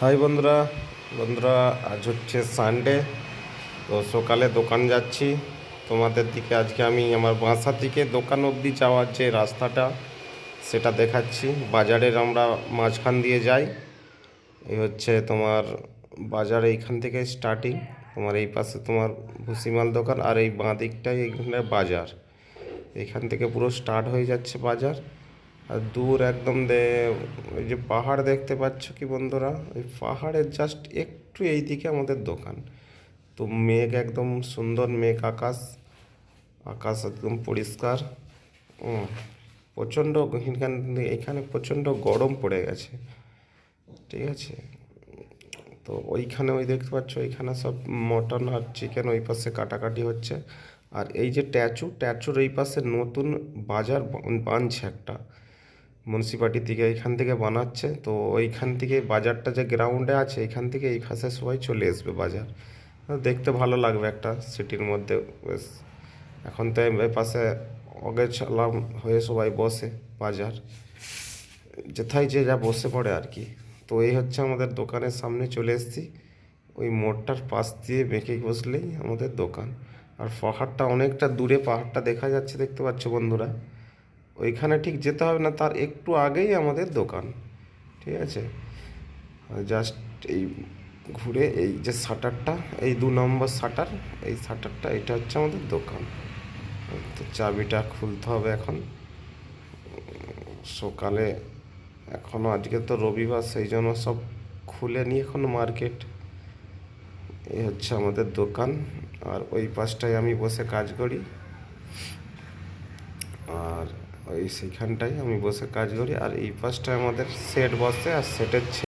High বন্ধুরা বন্ধুরা আজ হচ্ছে সানডে। তো সকালে দোকান যাচ্ছি। তোমাদের দিকে আজকে আমি আমার বাসা থেকে দোকান অবধি যাওয়ার যে রাস্তাটা সেটা দেখাচ্ছি। বাজারের আমরা মাঝখান দিয়ে যাই। এই হচ্ছে তোমার বাজার, এইখান থেকে স্টার্টিং। তোমার এই পাশে তোমার ভুসিমাল দোকান, আর এই বাঁ দিকটাই এইখানে বাজার। এখান থেকে পুরো স্টার্ট হয়ে যাচ্ছে বাজার। আর দূর একদম ওই যে পাহাড় দেখতে পাচ্ছ কি বন্ধুরা, ওই পাহাড়ের জাস্ট একটু এই দিকে আমাদের দোকান। তো মেঘ একদম সুন্দর, মেঘ আকাশ, আকাশ একদম পরিষ্কার। প্রচণ্ড এখানে প্রচণ্ড গরম পড়ে গেছে, ঠিক আছে। তো ওইখানে ওই দেখতে পাচ্ছ, ওইখানে সব মটন আর চিকেন ওই পাশে কাটাকাটি হচ্ছে। আর এই যে ট্যাচুর এই পাশে নতুন বাজার বানছে একটা মিউনিসিপালিটি থেকে, এইখান থেকে বানাচ্ছে। তো ওইখান থেকে বাজারটা যে গ্রাউন্ডে আছে, এইখান থেকে এই পাশে সবাই চলে আসবে বাজার। দেখতে ভালো লাগবে একটা সিটির মধ্যে বেশ। এখন তো এই পাশে অগেছালাম হয়ে সবাই বসে বাজার, যেথায় যে যা বসে পড়ে আর কি। তো এই হচ্ছে আমাদের দোকানের সামনে চলে এসেছি। ওই মোড়টার পাশ দিয়ে বেঁকে বসলেই আমাদের দোকান। আর পাহাড়টা অনেকটা দূরে, পাহাড়টা দেখা যাচ্ছে, দেখতে পাচ্ছ বন্ধুরা। ওইখানে ঠিক যেতে হবে না, তার একটু আগেই আমাদের দোকান, ঠিক আছে। জাস্ট এই ঘুরে এই যে শাটারটা, এই 2 নম্বর শাটার, এই শাটারটা, এটা হচ্ছে আমাদের দোকান। তো চাবিটা খুলতে হবে এখন সকালে। এখনও আজকে তো রবিবার, সেই জন্য সব খুলে নিয়ে এখন মার্কেট। এই হচ্ছে আমাদের দোকান। আর ওই পাশটায় আমি বসে কাজ করি, আর ওই সেইখানটায় আমি বসে কাজ করি। আর এই পাশটায় আমাদের সেট বসে, আর সেটের